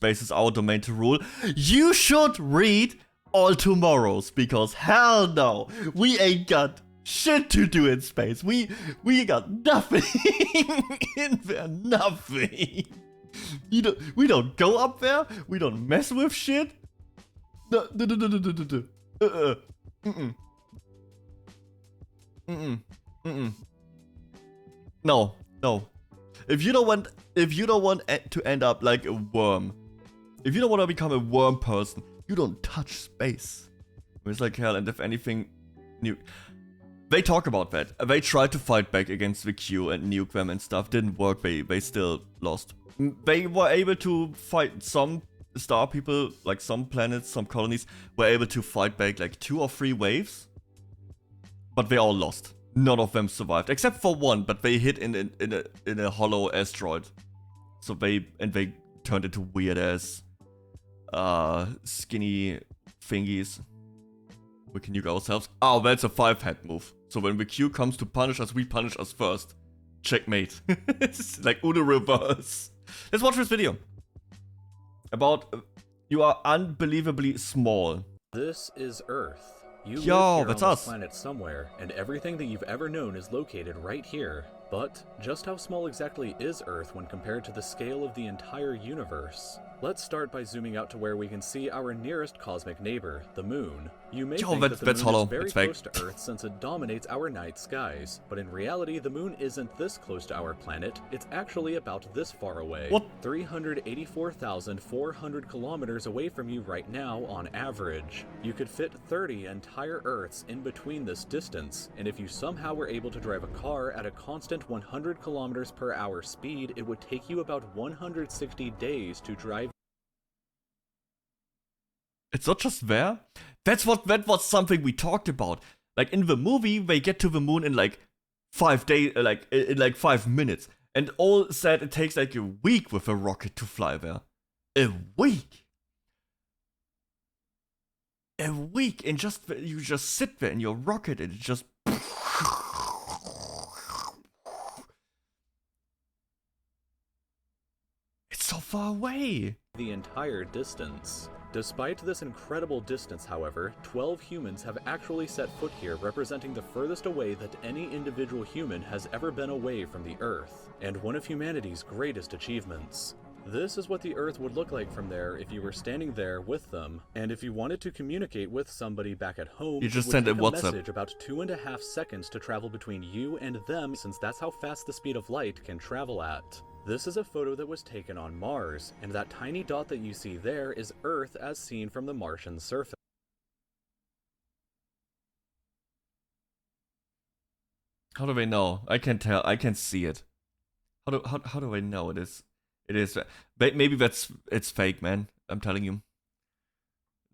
space is our domain to rule, you should read All Tomorrows, because hell no, we ain't got shit to do in space. We got nothing in there, nothing. We don't go up there. We don't mess with shit. No. No. If you don't want to end up like a worm, if you don't want to become a worm person, you don't touch space. It's like hell, and if anything new. They talk about that. They tried to fight back against the Q and nuke them and stuff. Didn't work. They still lost. They were able to fight some star people, like some planets, some colonies, were able to fight back like 2 or 3 waves. But they all lost. None of them survived. Except for one, but they hit in a hollow asteroid. So they turned into weird ass skinny thingies. We can nuke ourselves. Oh, that's a 5-head move. So when the Q comes to punish us, we punish us first. Checkmate. It's like Uno reverse. Let's watch this video. About you are unbelievably small. This is Earth. You live Yo, here that's on us. this planet somewhere, and everything that you've ever known is located right here. But just how small exactly is Earth when compared to the scale of the entire universe? Let's start by zooming out to where we can see our nearest cosmic neighbor, the Moon. You may think that the Moon hollow. is very It's fake. close to Earth since it dominates our night skies, but in reality the Moon isn't this close to our planet, it's actually about this far away. What? 384,400 kilometers away from you right now on average. You could fit 30 entire Earths in between this distance, and if you somehow were able to drive a car at a constant 100 kilometers per hour speed, it would take you about 160 days to drive. It's not just there. That was something we talked about. Like in the movie, they get to the moon in like 5 days, in like 5 minutes. And all said it takes like a week with a rocket to fly there. A week. A week, and you just sit there in your rocket and it just. It's so far away. The entire distance. Despite this incredible distance, however, 12 humans have actually set foot here, representing the furthest away that any individual human has ever been away from the Earth, and one of humanity's greatest achievements. This is what the Earth would look like from there if you were standing there with them, and if you wanted to communicate with somebody back at home, you just it would send a take WhatsApp message about 2.5 seconds to travel between you and them, since that's how fast the speed of light can travel at. This is a photo that was taken on Mars, and that tiny dot that you see there is Earth as seen from the Martian surface. How do they know? I can tell. I can see it. How do I know it is? It is. Maybe it's fake, man. I'm telling you.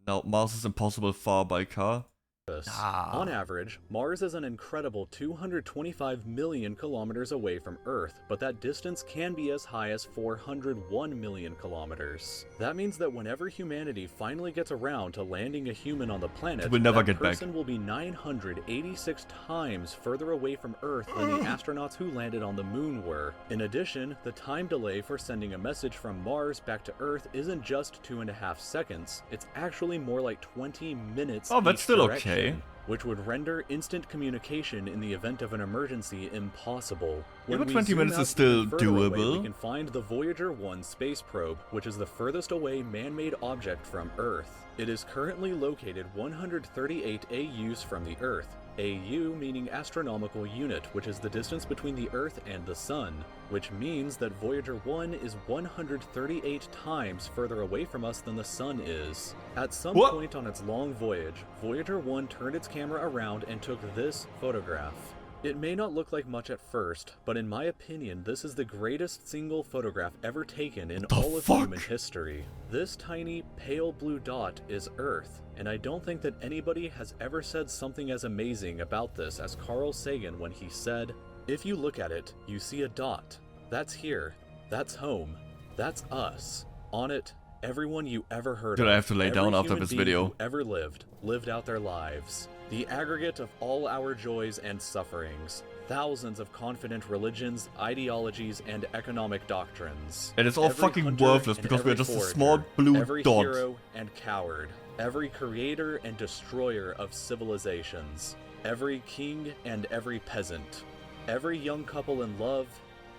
No, Mars is impossible far by car. On average, Mars is an incredible 225 million kilometers away from Earth, but that distance can be as high as 401 million kilometers. That means that whenever humanity finally gets around to landing a human on the planet, we'll never that get back. person will be 986 times further away from Earth than the astronauts who landed on the Moon were. In addition, the time delay for sending a message from Mars back to Earth isn't just 2.5 seconds, it's actually more like 20 minutes. Oh, that's still direction, okay. which would render instant communication in the event of an emergency impossible. Yeah, When but we 20 zoom minutes out is still even further away, doable. we can find the Voyager 1 space probe, which is the furthest away man-made object from Earth. It is currently located 138 AUs from the Earth. AU meaning astronomical unit, which is the distance between the Earth and the Sun, which means that Voyager 1 is 138 times further away from us than the Sun is. At some point on its long voyage, Voyager 1 turned its camera around and took this photograph. It may not look like much at first, but in my opinion, this is the greatest single photograph ever taken in all of human history. This tiny, pale blue dot is Earth, and I don't think that anybody has ever said something as amazing about this as Carl Sagan when he said, "If you look at it, you see a dot. That's here. That's home. That's us. On it, everyone you ever heard of. Did I have to lay down after human this being video? who ever lived out their lives. The aggregate of all our joys and sufferings. thousands of confident religions, ideologies, and economic doctrines. And it's all Every fucking hunter worthless and because we're every just a forager, small blue every dot. hero and coward, every creator and destroyer of civilizations, every king and every peasant, every young couple in love,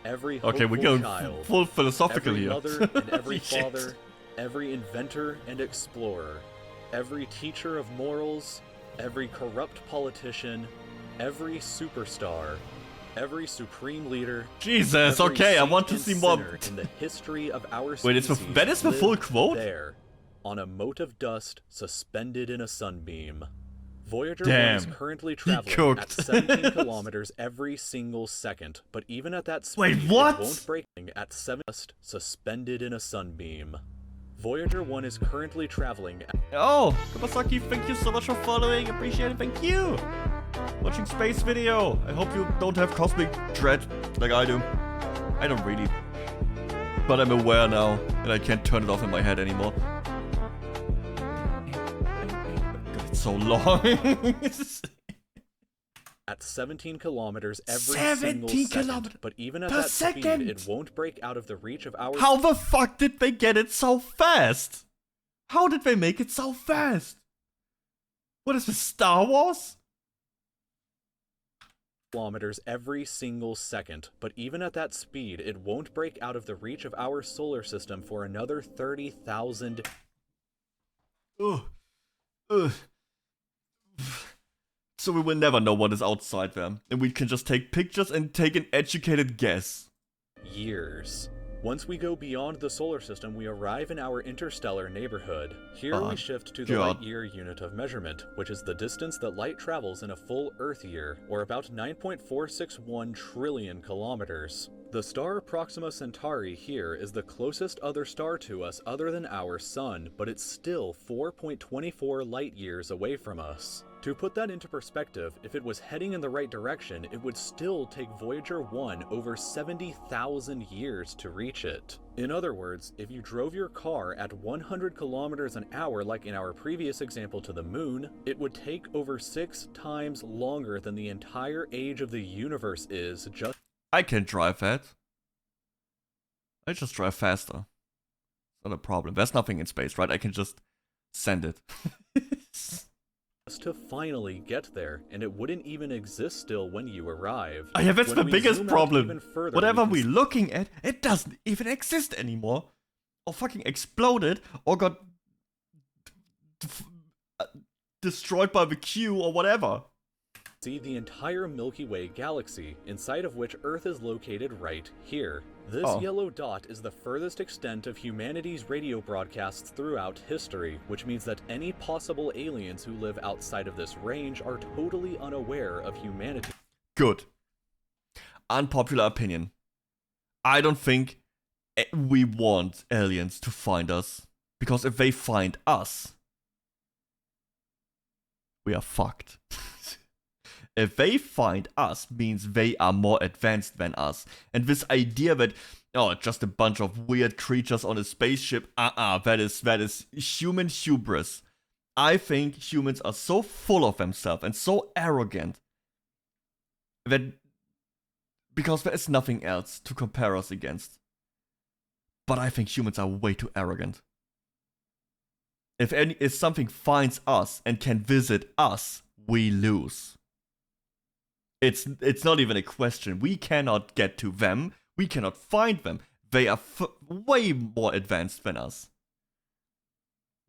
every Okay, hopeful we're going child, full philosophical every here. mother and every Shit. father, every inventor and explorer, every teacher of morals, every corrupt politician, every superstar, every supreme leader. Jesus, every okay, I saint want to and see more. sinner in the history of our species. Wait, that is the full lived quote? There, on a mote of dust suspended in a sunbeam. Voyager Damn, 1 is currently traveling cooked. at 17 kilometers every single second, but even at that speed, Wait, what? it won't break at 7 dust suspended in a sunbeam. Voyager 1 is currently traveling at Oh, Kawasaki, thank you so much for following. Appreciate it, thank you. Watching space video. I hope you don't have cosmic dread like I do. I don't really. But I'm aware now, and I can't turn it off in my head anymore. God, it's so long. at 17 kilometers every 17 single second, kilometers but even at per that second. speed, it won't break out of the reach of our How the fuck did they get it so fast? How did they make it so fast? What is this, Star Wars? kilometers every single second, but even at that speed, it won't break out of the reach of our solar system for another 30,000. Ugh. Ugh. So we will never know what is outside there, and we can just take pictures and take an educated guess. years. Once we go beyond the solar system, we arrive in our interstellar neighborhood. Here we shift to the God. light year unit of measurement, which is the distance that light travels in a full Earth year, or about 9.461 trillion kilometers. The star Proxima Centauri here is the closest other star to us other than our sun, but it's still 4.24 light years away from us. To put that into perspective, if it was heading in the right direction, it would still take Voyager 1 over 70,000 years to reach it. In other words, if you drove your car at 100 kilometers an hour like in our previous example to the moon, it would take over 6 times longer than the entire age of the universe is just— I can drive that. I just drive faster. Not a problem. There's nothing in space, right? I can just send it. to finally get there, and it wouldn't even exist still when you arrive. Oh yeah, that's When the we biggest zoom out problem. even further, Whatever we we're looking at, it doesn't even exist anymore. Or fucking exploded, or got destroyed by the Q, or whatever. see the entire Milky Way galaxy, inside of which Earth is located right here. This yellow dot is the furthest extent of humanity's radio broadcasts throughout history, which means that any possible aliens who live outside of this range are totally unaware of humanity. Good. Unpopular opinion. I don't think we want aliens to find us. Because if they find us, we are fucked. If they find us, means they are more advanced than us. And this idea that, oh, just a bunch of weird creatures on a spaceship, that is human hubris. I think humans are so full of themselves and so arrogant that, because there is nothing else to compare us against. But I think humans are way too arrogant. If something finds us and can visit us, we lose. It's not even a question. We cannot get to them. We cannot find them. They are way more advanced than us.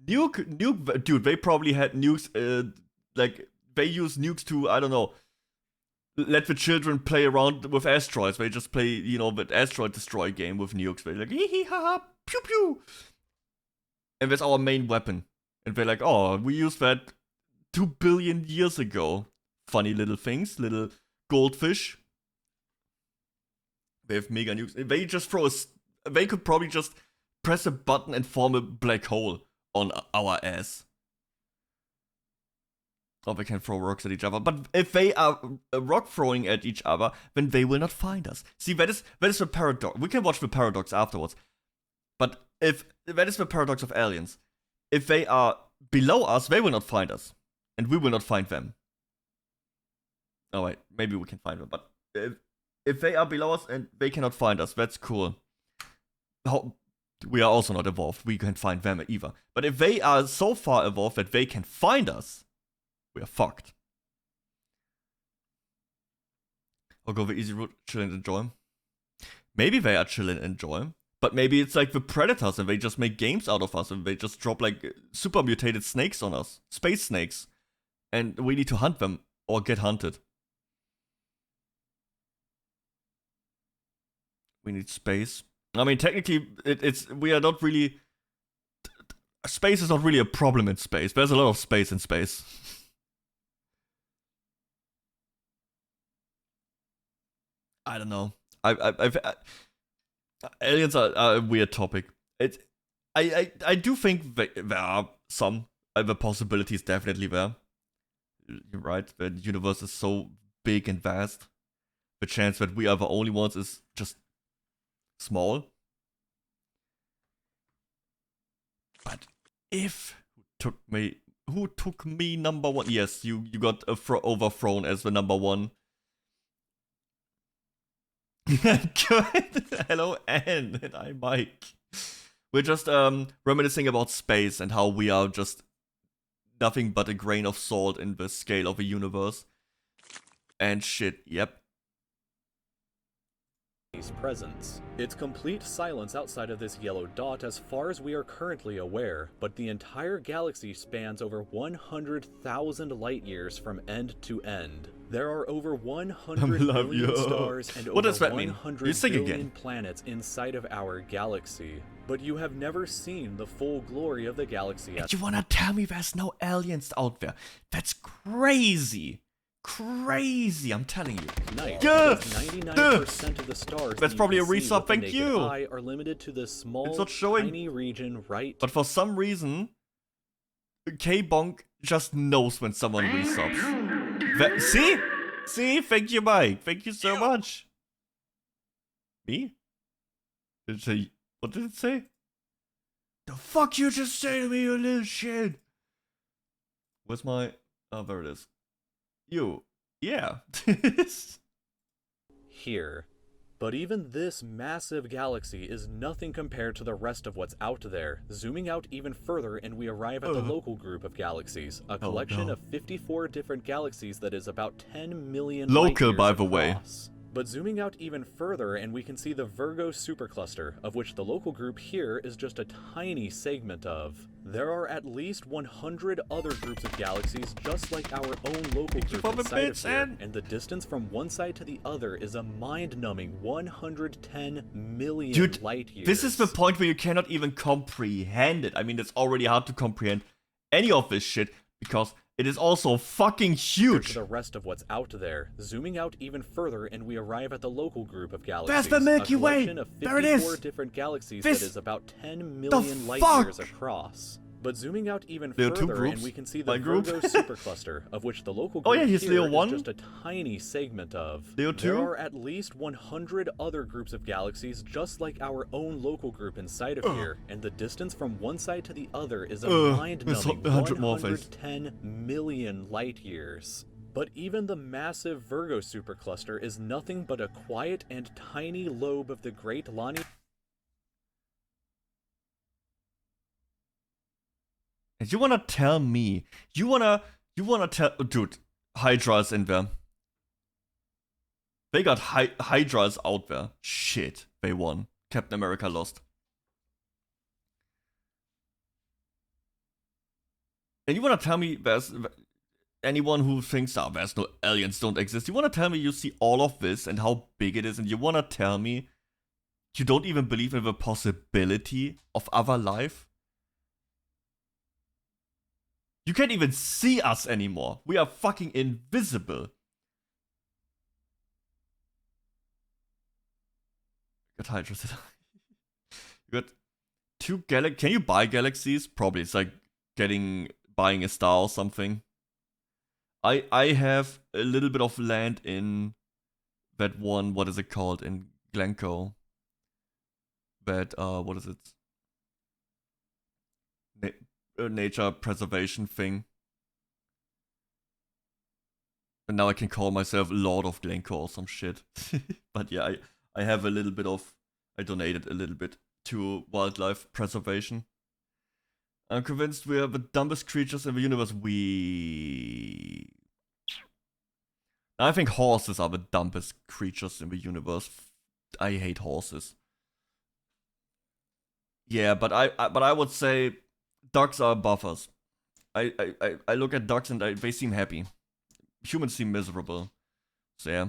Nuke, dude, they probably had nukes, like, they use nukes to, I don't know, let the children play around with asteroids. They just play, you know, the asteroid destroy game with nukes. They're like, hee hee ha ha, pew pew. And that's our main weapon. And they're like, oh, we used that 2 billion years ago. Funny little things, little goldfish. They have mega nukes. They just they could probably just press a button and form a black hole on our ass. Or they can throw rocks at each other. But if they are rock throwing at each other, then they will not find us. See, that is the paradox. We can watch the paradox afterwards. But if that is the paradox of aliens. If they are below us, they will not find us. And we will not find them. Oh wait, maybe we can find them. But if they are below us and they cannot find us, that's cool. We are also not evolved. We can't find them either. But if they are so far evolved that they can find us, we are fucked. Or go the easy route, chill and enjoy. Maybe they are chill and enjoy. But maybe it's like the predators and they just make games out of us and they just drop like super mutated snakes on us. Space snakes. And we need to hunt them or get hunted. We need space. I mean, technically, we are not really... Space is not really a problem in space. There's a lot of space in space. I don't know. Aliens are a weird topic. I do think there are some. The possibilities definitely there. You're right. The universe is so big and vast. The chance that we are the only ones is just small. But who took me number one? Yes, you got overthrown as the number one. Good. Hello, Anne, and I'm Mike. We're just reminiscing about space and how we are just nothing but a grain of salt in the scale of a universe. And shit, yep. Presence. It's complete silence outside of this yellow dot as far as we are currently aware, but the entire galaxy spans over 100,000 light years from end to end. There are over 100 billion stars and over 100 billion planets inside of our galaxy. But you have never seen the full glory of the galaxy. And you wanna tell me there's no aliens out there? That's crazy. Crazy, I'm telling you. Night, 99% of the stars that's probably a resub, thank you. Are limited to this small, it's not showing. Tiny region right. But for some reason, K-Bonk just knows when someone resubs. See? See? Thank you, Mike. Thank you so much. Me? Did it say... What did it say? The fuck you just say to me, you little shit? Where's my... Oh, there it is. You. Yeah. Here. But even this massive galaxy is nothing compared to the rest of what's out there. Zooming out even further and we arrive at the local group of galaxies. A collection of 54 different galaxies that is about 10 million local, by the across. way. But zooming out even further and we can see the Virgo supercluster, of which the local group here is just a tiny segment of. There are at least 100 other groups of galaxies just like our own local group inside of here, and the distance from one side to the other is a mind-numbing 110 million light years. This is the point where you cannot even comprehend it. I mean, it's already hard to comprehend any of this shit because it is also fucking huge. The rest of what's out there. Zooming out even further, and we arrive at the local group of galaxies. That's the Milky Way. There it is. 54 different galaxies that is about 10 million light years across. But zooming out even further, and we can see the Virgo supercluster, of which the local group he's here Leo 1. is just a tiny segment of. Leo 2? There are at least 100 other groups of galaxies just like our own local group inside of here, and the distance from one side to the other is a mind-numbing 110 million light years. But even the massive Virgo supercluster is nothing but a quiet and tiny lobe of the Great Lani. And you wanna tell me, you wanna tell, dude, Hydra's in there. They got Hydra's out there. Shit, they won. Captain America lost. And you wanna tell me there's anyone who thinks, there's no aliens don't exist. You wanna tell me you see all of this and how big it is, and you wanna tell me you don't even believe in the possibility of other life? You can't even see us anymore. We are fucking invisible. Got Hydra. You got two can you buy galaxies? Probably. It's like buying a star or something. I have a little bit of land in that one, what is it called, in Glencoe. That, what is it? Nature preservation thing. And now I can call myself Lord of Glencore or some shit. But yeah, I have a little bit of... I donated a little bit to wildlife preservation. I'm convinced we are the dumbest creatures in the universe. I think horses are the dumbest creatures in the universe. I hate horses. Yeah, but I would say ducks are buffers. I look at ducks and they seem happy. Humans seem miserable. So yeah.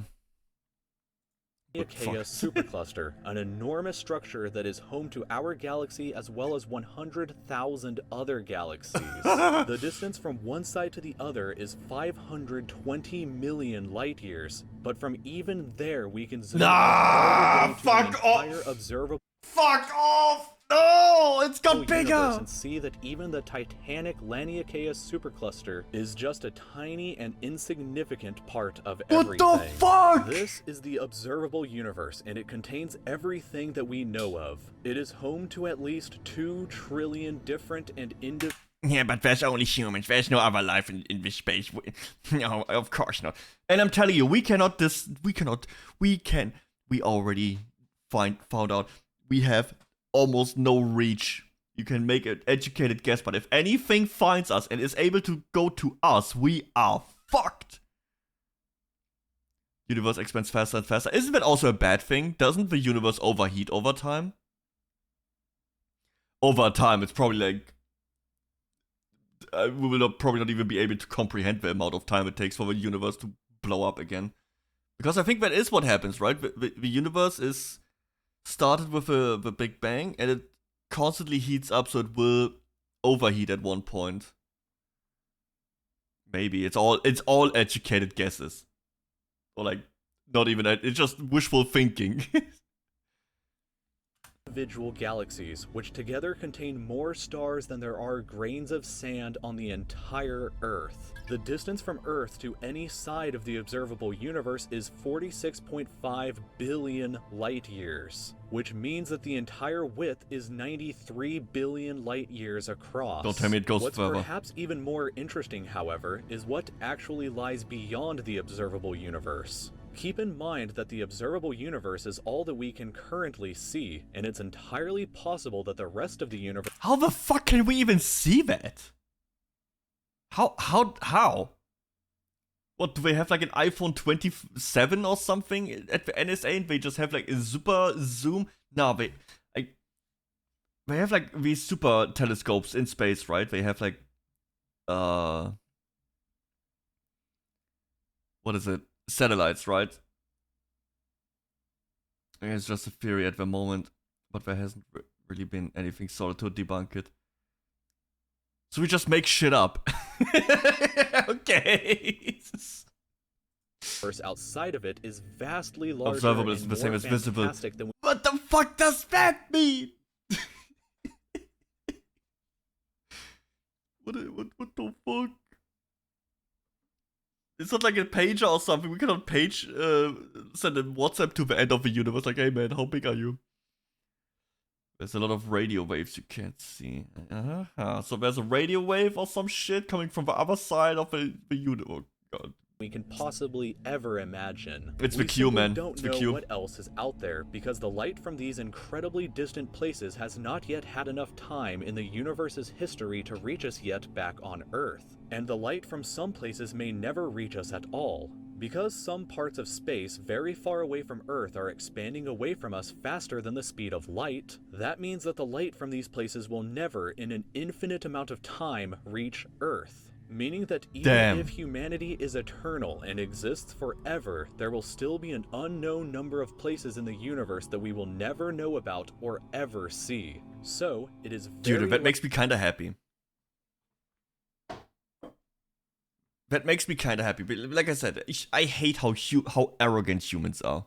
Chaos supercluster, an enormous structure that is home to our galaxy as well as 100,000 other galaxies. The distance from one side to the other is 520 million light years, but from even there we can zoom out fuck off! Observable Fuck off! No, it's got bigger! And see that even the titanic Laniakea supercluster is just a tiny and insignificant part of everything. What the fuck? This is the observable universe, and it contains everything that we know of. It is home to at least 2 trillion different and Yeah, but there's only humans. There's no other life in this space. No, of course not. And I'm telling you, we already found out we have almost no reach. You can make an educated guess, but if anything finds us and is able to go to us, we are fucked. Universe expands faster and faster. Isn't that also a bad thing? Doesn't the universe overheat over time? Over time, it's probably like... we will probably not even be able to comprehend the amount of time it takes for the universe to blow up again. Because I think that is what happens, right? The universe is started with the Big Bang, and it constantly heats up, so it will overheat at one point. Maybe it's all educated guesses, or like not even it's just wishful thinking. individual galaxies, which together contain more stars than there are grains of sand on the entire Earth. The distance from Earth to any side of the observable universe is 46.5 billion light years, which means that the entire width is 93 billion light years across. Don't tell me it goes What's further. Perhaps even more interesting, however, is what actually lies beyond the observable universe. Keep in mind that the observable universe is all that we can currently see, and it's entirely possible that the rest of the universe— How the fuck can we even see that? How? What, do they have like an iPhone 27 or something at the NSA and they just have like a super zoom? No, they have like these super telescopes in space, right? They have like, what is it? Satellites, right? I mean, it's just a theory at the moment, but there hasn't really been anything solid to debunk it. So we just make shit up. Okay. outside of it is vastly larger Observable is and the same more as visible. fantastic than What the fuck does that mean? What the fuck? It's not like a pager or something. We cannot page, send a WhatsApp to the end of the universe. Like, hey man, how big are you? There's a lot of radio waves you can't see. So there's a radio wave or some shit coming from the other side of the universe. Oh, God. we can possibly ever imagine. It's we the Q, simply man. don't It's the know Q. what else is out there because the light from these incredibly distant places has not yet had enough time in the universe's history to reach us yet back on Earth. And the light from some places may never reach us at all. Because some parts of space very far away from Earth are expanding away from us faster than the speed of light, that means that the light from these places will never, in an infinite amount of time, reach Earth. Meaning that even if humanity is eternal and exists forever, there will still be an unknown number of places in the universe that we will never know about or ever see. So, it is very— Dude, that makes me kinda happy. That makes me kinda happy. But like I said, I hate how arrogant humans are.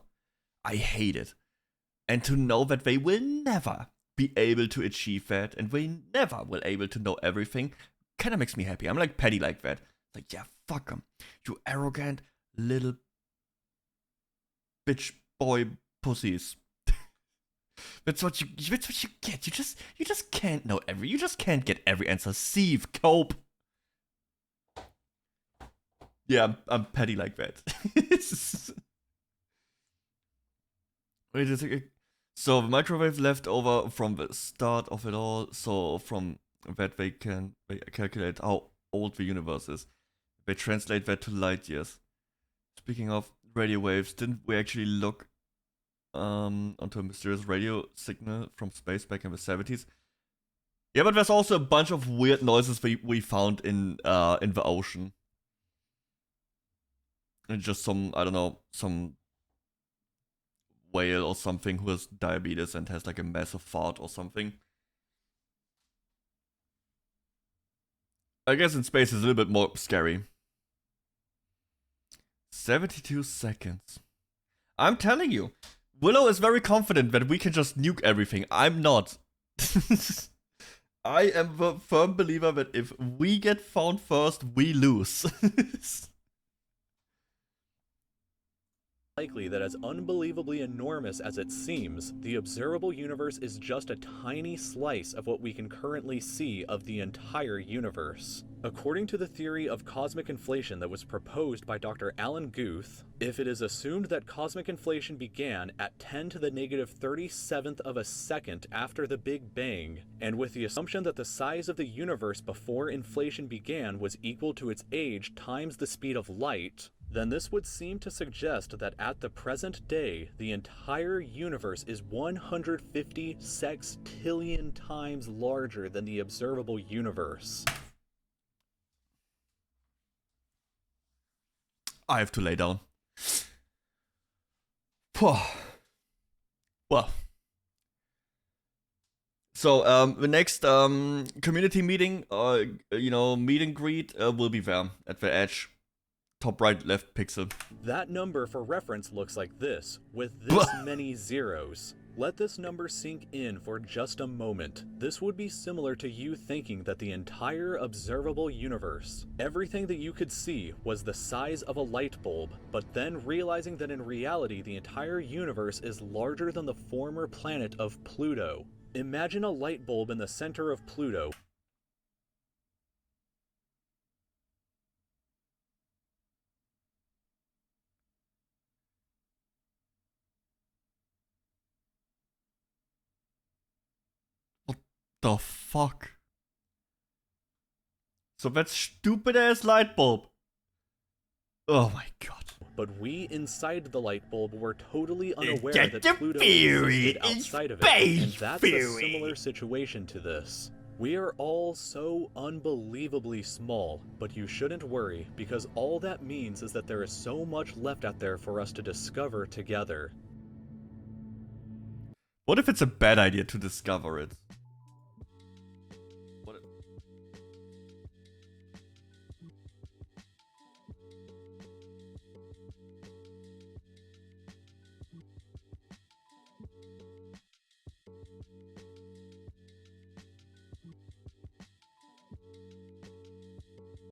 I hate it. And to know that they will never be able to achieve that, and they never will able to know everything, kinda makes me happy. I'm like petty like that. Like, yeah, fuck them. You arrogant little bitch boy pussies. That's what you get. You just can't know you just can't get every answer. Sieve, cope. Yeah, I'm petty like that. Wait a second. So the microwave left over from the start of it all. So from that they calculate how old the universe is. They translate that to light years. Speaking of radio waves, didn't we actually look onto a mysterious radio signal from space back in the 70s? Yeah, but there's also a bunch of weird noises we found in the ocean. And just some, I don't know, some whale or something who has diabetes and has like a massive fart or something. I guess in space is a little bit more scary. 72 seconds. I'm telling you, Willow is very confident that we can just nuke everything. I'm not. I am a firm believer that if we get found first, we lose. Likely that as unbelievably enormous as it seems, the observable universe is just a tiny slice of what we can currently see of the entire universe. According to the theory of cosmic inflation that was proposed by Dr. Alan Guth, if it is assumed that cosmic inflation began at 10 to the negative 37th of a second after the Big Bang, and with the assumption that the size of the universe before inflation began was equal to its age times the speed of light, then this would seem to suggest that at the present day, the entire universe is 150 sextillion times larger than the observable universe. I have to lay down. Well. So, the next community meeting, meet and greet will be there at the edge. Top right, left pixel. That number for reference looks like this, with this many zeros. Let this number sink in for just a moment. This would be similar to you thinking that the entire observable universe, everything that you could see, was the size of a light bulb, but then realizing that in reality the entire universe is larger than the former planet of Pluto. Imagine a light bulb in the center of Pluto. The fuck? So that stupid ass light bulb. Oh my god. But we inside the light bulb were totally unaware Get that the Pluto theory existed outside of it, space and that's theory. a similar situation to this. We are all so unbelievably small, but you shouldn't worry, because all that means is that there is so much left out there for us to discover together. What if it's a bad idea to discover it?